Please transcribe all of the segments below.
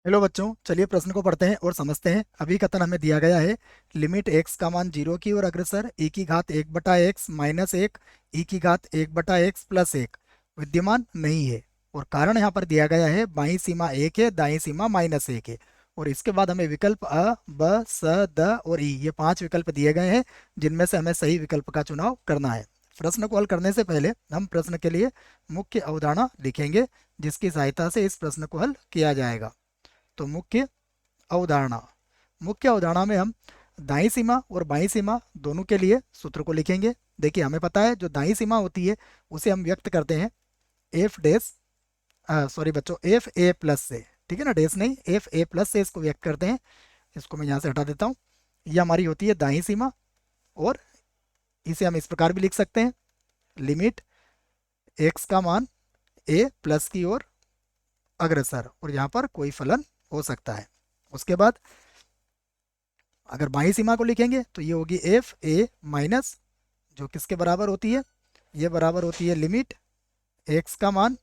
Hello बच्चों, चलिए प्रश्न को पढ़ते हैं और समझते हैं। अभी कथन हमें दिया गया है, लिमिट एक्स का मान 0 की ओर अग्रसर ई की घात 1/x माइनस 1 ई की घात 1/x प्लस 1 विद्यमान नहीं है। और कारण यहाँ पर दिया गया है, बाईं सीमा 1 है, दाईं सीमा -1 है। और इसके बाद हमें विकल्प अ, ब, स, द और ई, ये 5 विकल्प दिए गए हैं, जिनमें से हमें सही विकल्प का चुनाव करना है। प्रश्न को हल करने से पहले हम प्रश्न के लिए मुख्य अवधारणा लिखेंगे, जिसकी सहायता से इस प्रश्न को हल किया जाएगा। तो मुख्य अवधारणा में हम दाईं सीमा और बाईं सीमा दोनों के लिए सूत्र को लिखेंगे। देखिए, हमें पता है जो दाईं सीमा होती है उसे हम व्यक्त करते हैं एफ डैश, सॉरी बच्चों, एफ ए प्लस से। ठीक है ना, डैश नहीं, एफ ए प्लस से इसको व्यक्त करते हैं। इसको मैं यहाँ से हटा देता हूँ। ये हमारी होती है दाईं सीमा। और इसे हम इस प्रकार भी लिख सकते हैं, लिमिट एक्स का मान ए प्लस की ओर अग्रसर, और यहाँ पर कोई फलन हो सकता है। उसके बाद अगर बाईं सीमा को लिखेंगे तो ये होगी एफ ए माइनस, जो किसके बराबर होती है, ये बराबर होती है लिमिट एक्स का मान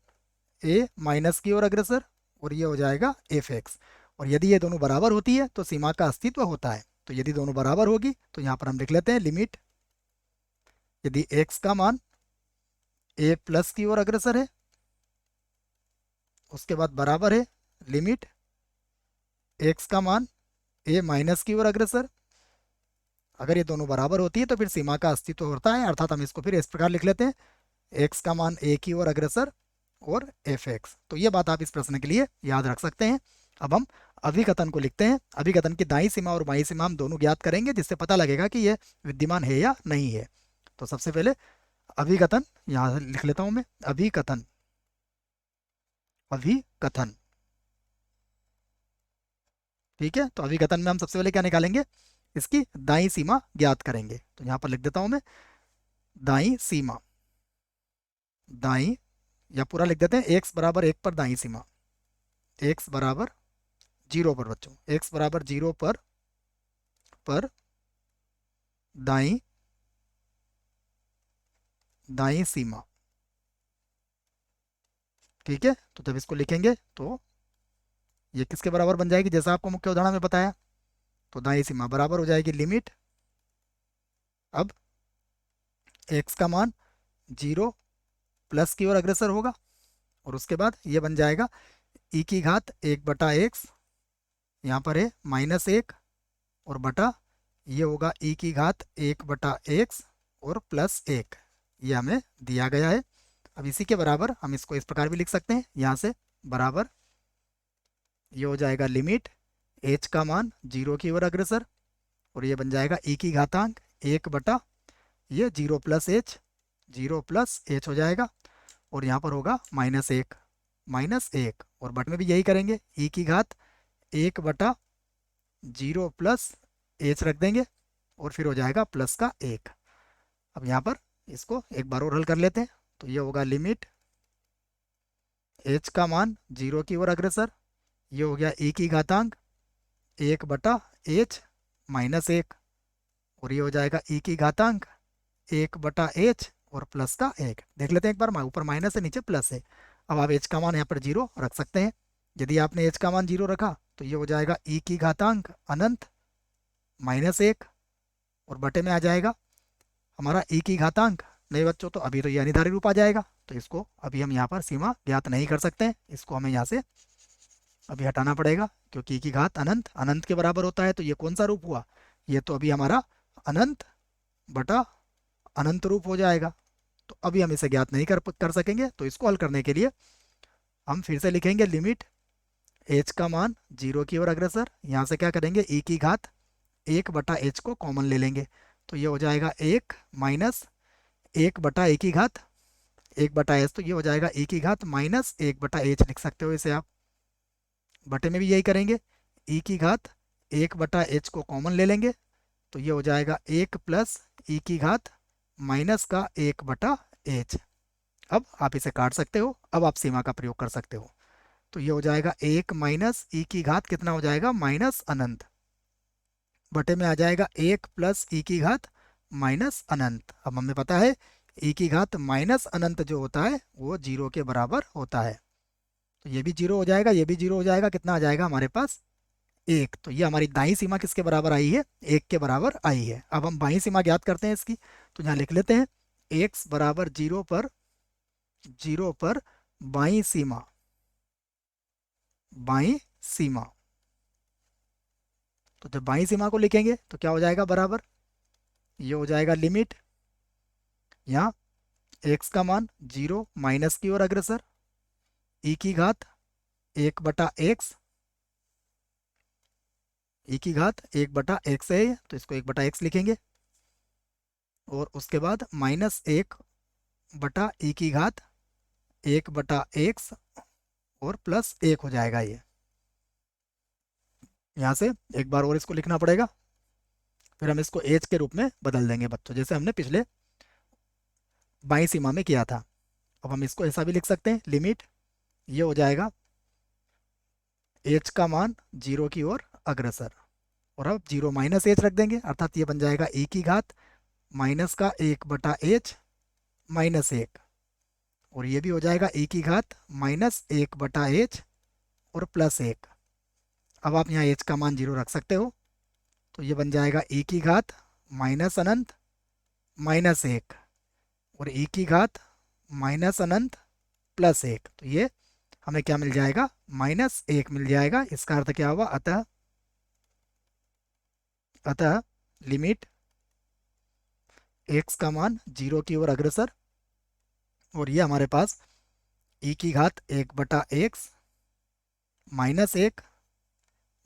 ए माइनस की ओर अग्रसर, और ये हो जाएगा एफ एक्स। और यदि ये दोनों बराबर होती है तो सीमा का अस्तित्व होता है। तो यदि दोनों बराबर होगी तो यहाँ पर हम लिख लेते हैं लिमिट, यदि एक्स का मान ए प्लस की ओर अग्रसर है, उसके बाद बराबर है लिमिट एक्स का मान ए माइनस की ओर अग्रसर। अगर ये दोनों बराबर होती है तो फिर सीमा का अस्तित्व होता है, अर्थात हम इसको फिर इस प्रकार लिख लेते हैं, एक्स का मान ए की ओर अग्रसर और एफ एक्स। तो ये बात आप इस प्रश्न के लिए याद रख सकते हैं। अब हम अभिकथन को लिखते हैं। अभिकथन की दाईं सीमा और बाईं सीमा हम दोनों ज्ञात करेंगे, जिससे पता लगेगा कि यह विद्यमान है या नहीं है। तो सबसे पहले अभिकथन यहाँ लिख लेता हूं मैं, अभिकथन। अभिकथन, ठीक है। तो अभिकथन में हम सबसे पहले क्या निकालेंगे, इसकी दाईं सीमा ज्ञात करेंगे। तो यहाँ पर लिख देता हूं मैं, दाईं सीमा, दाईं, या पूरा लिख देते हैं, एक्स बराबर 1 पर दाईं सीमा, एक्स बराबर 0 पर बच्चों, एक्स बराबर 0 पर दाईं दाईं सीमा। ठीक है, तो जब इसको लिखेंगे तो ये किसके बराबर बन जाएगी, जैसा आपको मुख्य उदाहरण में बताया। तो दाईं सीमा बराबर हो जाएगी लिमिट, अब एक्स का मान 0 प्लस की ओर अग्रसर होगा, और उसके बाद ये बन जाएगा ई की घात 1/x, यहाँ पर है -1, और बटा ये होगा ई की घात 1/x और प्लस 1, ये हमें दिया गया है। अब इसी के बराबर हम इसको इस प्रकार भी लिख सकते हैं, यहाँ से बराबर ये हो जाएगा लिमिट h का मान 0 की ओर अग्रसर, और ये बन जाएगा e की घातांक 1 ये 0 प्लस एच, 0 प्लस एच हो जाएगा, और यहाँ पर होगा -1, और बट में भी यही करेंगे, e की घात 1/0 प्लस एच रख देंगे, और फिर हो जाएगा प्लस का 1। अब यहाँ पर इसको एक बार और हल कर लेते हैं। तो ये होगा लिमिट h का मान 0 की ओर अग्रसर, ये हो गया e की घातांक 1/h -1, और ये हो जाएगा e की घातांक 1/h और प्लस का 1। देख लेते हैं एक बार, ऊपर माइनस है, नीचे प्लस है। अब आप h का मान यहाँ पर 0 रख सकते हैं। यदि आपने h का मान 0 रखा तो ये हो जाएगा e की घातांक अनंत -1, और बटे में आ जाएगा हमारा e की घातांक। नहीं बच्चों, तो अभी तो ये अनिर्धारित रूप आ जाएगा, तो इसको अभी हम यहाँ पर सीमा ज्ञात नहीं कर सकते हैं, इसको हमें यहाँ से अभी हटाना पड़ेगा, क्योंकि e की घात अनंत अनंत के बराबर होता है। तो ये कौन सा रूप हुआ, ये तो अभी हमारा अनंत बटा अनंत रूप हो जाएगा। तो अभी हम इसे ज्ञात नहीं कर सकेंगे। तो इसको हल करने के लिए हम फिर से लिखेंगे लिमिट h का मान 0 की ओर अग्रसर, यहाँ से क्या करेंगे, e की घात 1/h को कॉमन ले लेंगे। तो ये हो जाएगा 1 माइनस 1/e की घात 1/h, तो ये हो जाएगा e की घात -1/h लिख सकते हो इसे आप। बटे में भी यही करेंगे, e की घात 1/h को कॉमन ले लेंगे, तो ये हो जाएगा 1 प्लस e की घात माइनस का 1/h। अब आप इसे काट सकते हो, अब आप सीमा का प्रयोग कर सकते हो। तो ये हो जाएगा 1 माइनस ई की घात कितना हो जाएगा, माइनस अनंत, बटे में आ जाएगा 1 प्लस ई की घात माइनस अनंत। अब हमें पता है ई की घात माइनस अनंत जो होता है वो 0 के बराबर होता है। तो ये भी जीरो हो जाएगा, ये भी जीरो हो जाएगा, कितना आ जाएगा हमारे पास एक। तो ये हमारी दाईं सीमा किसके बराबर आई है, एक के बराबर आई है। अब हम बाईं सीमा ज्ञात करते हैं इसकी, तो यहाँ लिख लेते हैं एक्स बराबर जीरो पर बाईं सीमा, बाईं सीमा। तो जब बाईं सीमा को लिखेंगे तो क्या हो जाएगा बराबर, ये हो जाएगा लिमिट, यहाँ एक्स का मान जीरो माइनस की ओर अग्रसर, ई की घात एक बटा एक्स, ई की घात एक बटा एक्स है ये, तो इसको एक बटा एक्स लिखेंगे, और उसके बाद माइनस एक बटा ई की घात एक बटा एक्स और प्लस एक हो जाएगा ये। यहाँ से एक बार और इसको लिखना पड़ेगा, फिर हम इसको एच के रूप में बदल देंगे बच्चों, जैसे हमने पिछले बाईं सीमा में किया था। अब हम इसको ऐसा भी लिख सकते हैं, लिमिट ये हो जाएगा एच का मान जीरो की ओर अग्रसर, और अब जीरो माइनस एच रख देंगे, अर्थात ये बन जाएगा ई की घात माइनस का एक बटा एच माइनस एक, और ये भी हो जाएगा ई की घात माइनस एक बटा एच और प्लस एक। अब आप यहाँ एच का मान जीरो रख सकते हो, तो ये बन जाएगा ई की घात माइनस अनंत माइनस एक, और ई की घात माइनस अनंत प्लस एक। तो ये हमें क्या मिल जाएगा, माइनस एक मिल जाएगा। इसका अर्थ क्या हुआ, अतः अतः लिमिट एक्स का मान जीरो की ओर अग्रसर, और ये हमारे पास ई की घात एक बटा एक्स माइनस एक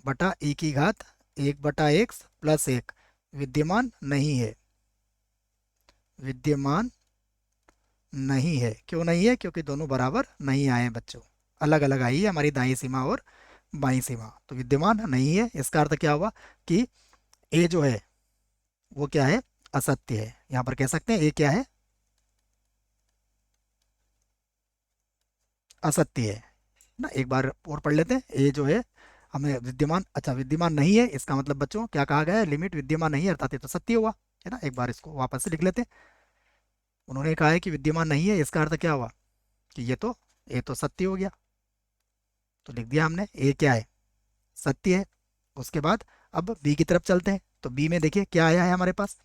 बटा ई की घात एक बटा एक्स प्लस एक विद्यमान नहीं है, विद्यमान नहीं है। क्यों नहीं है, क्योंकि दोनों बराबर नहीं आए हैं बच्चों, अलग अलग आई है हमारी दाईं सीमा और बाईं सीमा, तो विद्यमान नहीं है। इसका अर्थ क्या हुआ कि ए जो है वो क्या है, असत्य है। यहाँ पर कह सकते हैं ए क्या है, असत्य है ना। एक बार और पढ़ लेते हैं, ए जो है हमें विद्यमान, अच्छा विद्यमान नहीं है, इसका मतलब बच्चों क्या कहा गया है, लिमिट विद्यमान नहीं है, अर्थात ये तो सत्य हुआ, है ना। एक बार इसको वापस से लिख लेते हैं, उन्होंने कहा है कि विद्यमान नहीं है, इसका अर्थ क्या हुआ कि ये तो सत्य हो गया, तो लिख दिया हमने ए क्या है, सत्य है। उसके बाद अब बी की तरफ चलते हैं, तो बी में देखिए क्या आया है हमारे पास,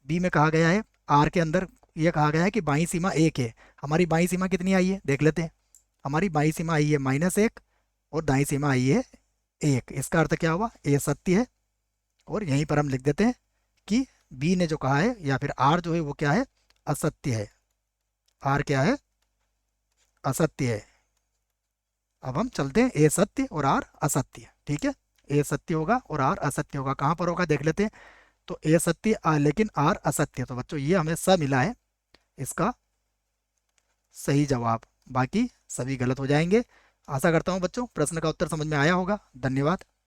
बी में कहा गया है आर के अंदर ये कहा गया है कि बाईं सीमा एक है। हमारी बाईं सीमा कितनी आई है देख लेते हैं, हमारी बाईं सीमा आई है माइनस एक, और दाईं सीमा आई है एक। इसका अर्थ क्या हुआ, ए सत्य है, और यहीं पर हम लिख देते हैं कि बी ने जो कहा है या फिर आर जो है वो क्या है, असत्य है। आर क्या है, असत्य है। अब हम चलते हैं ए सत्य और आर असत्य, ठीक है। ए सत्य होगा और आर असत्य होगा, कहाँ पर होगा देख लेते हैं। तो ए सत्य लेकिन आर असत्य, तो बच्चों ये हमें स मिला है इसका सही जवाब, बाकी सभी गलत हो जाएंगे। आशा करता हूँ बच्चों प्रश्न का उत्तर समझ में आया होगा। धन्यवाद।